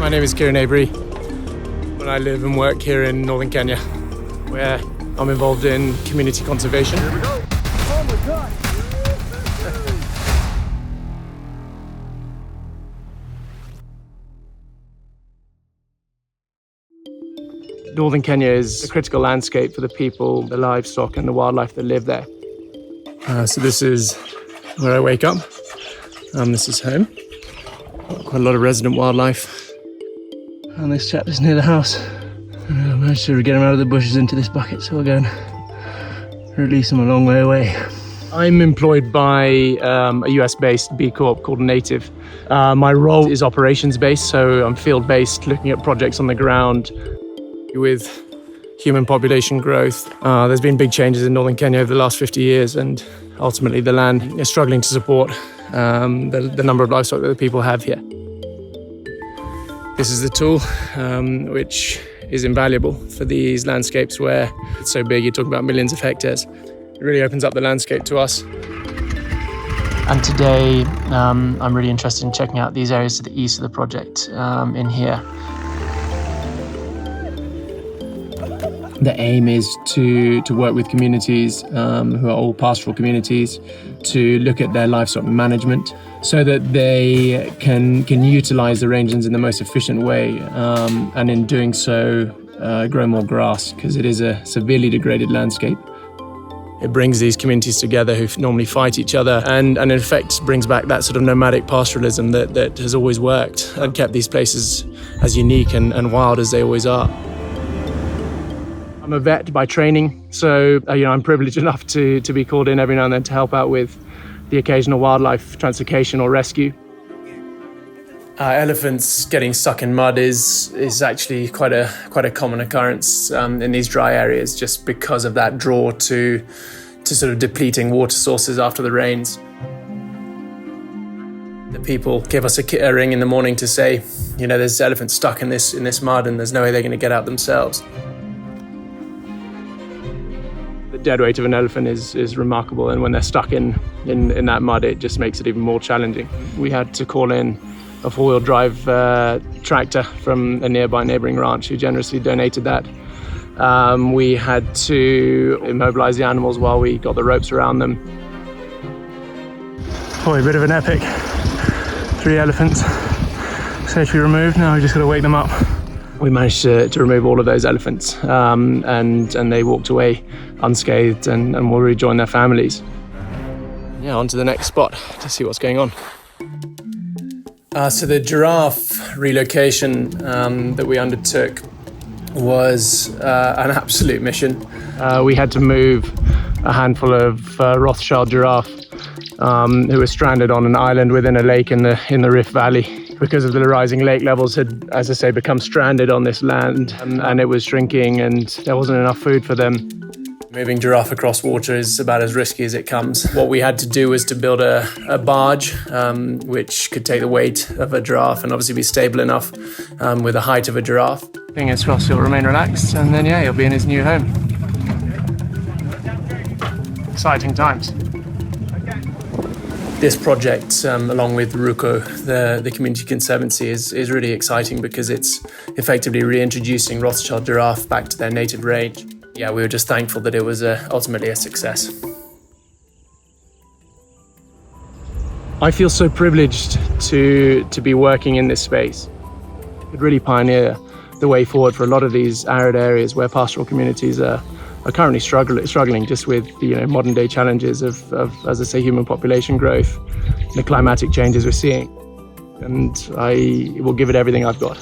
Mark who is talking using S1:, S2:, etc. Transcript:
S1: My name is Kieran, and I live and work here in northern Kenya, where I'm involved in community conservation.
S2: Here we go. Oh my God.
S1: Northern Kenya is a critical landscape for the people, the livestock and the wildlife that live there. So this is where I wake up. This is home. Quite a lot of resident wildlife. And this chap is near the house. I managed to get him out of the bushes into this bucket, so we'll go and release him a long way away. I'm employed by a US-based B Corp called Native. My role is operations-based, so I'm field-based, looking at projects on the ground. With human population growth, there's been big changes in northern Kenya over the last 50 years, and ultimately the land is struggling to support the number of livestock that the people have here. This is the tool which is invaluable for these landscapes where it's so big, you're talking about millions of hectares. It really opens up the landscape to us. And today I'm really interested in checking out these areas to the east of the project in here. The aim is to work with communities who are all pastoral communities to look at their livestock management so that they can utilise the rangelands in the most efficient way, and in doing so grow more grass, because it is a severely degraded landscape. It brings these communities together who normally fight each other, and in effect brings back that sort of nomadic pastoralism that has always worked and kept these places as unique and wild as they always are. I'm a vet by training, so I'm privileged enough to be called in every now and then to help out with the occasional wildlife translocation or rescue. Elephants getting stuck in mud is actually quite a common occurrence in these dry areas, just because of that draw to sort of depleting water sources after the rains. The people give us a ring in the morning to say, there's elephants stuck in this mud and there's no way they're going to get out themselves. The dead weight of an elephant is remarkable, and when they're stuck in that mud, it just makes it even more challenging. We had to call in a four-wheel drive tractor from a neighbouring ranch who generously donated that. We had to immobilise the animals while we got the ropes around them. Boy, a bit of an epic. 3 elephants safely removed. Now we just got to wake them up. We managed to remove all of those elephants, and they walked away unscathed and will rejoin their families. Yeah, on to the next spot to see what's going on. So the giraffe relocation that we undertook was an absolute mission. We had to move a handful of Rothschild giraffe who were stranded on an island within a lake in the Rift Valley. Because of the rising lake levels had, as I say, become stranded on this land, and it was shrinking and there wasn't enough food for them. Moving giraffe across water is about as risky as it comes. What we had to do was to build a barge which could take the weight of a giraffe and obviously be stable enough with the height of a giraffe. Fingers crossed he'll remain relaxed, and then he'll be in his new home. Exciting times. This project, along with RUCO, the Community Conservancy, is really exciting because it's effectively reintroducing Rothschild giraffe back to their native range. Yeah, we were just thankful that it was ultimately a success. I feel so privileged to be working in this space. It really pioneer the way forward for a lot of these arid areas where pastoral communities are currently struggling just with the modern day challenges of, as I say, human population growth, the climatic changes we're seeing. And I will give it everything I've got.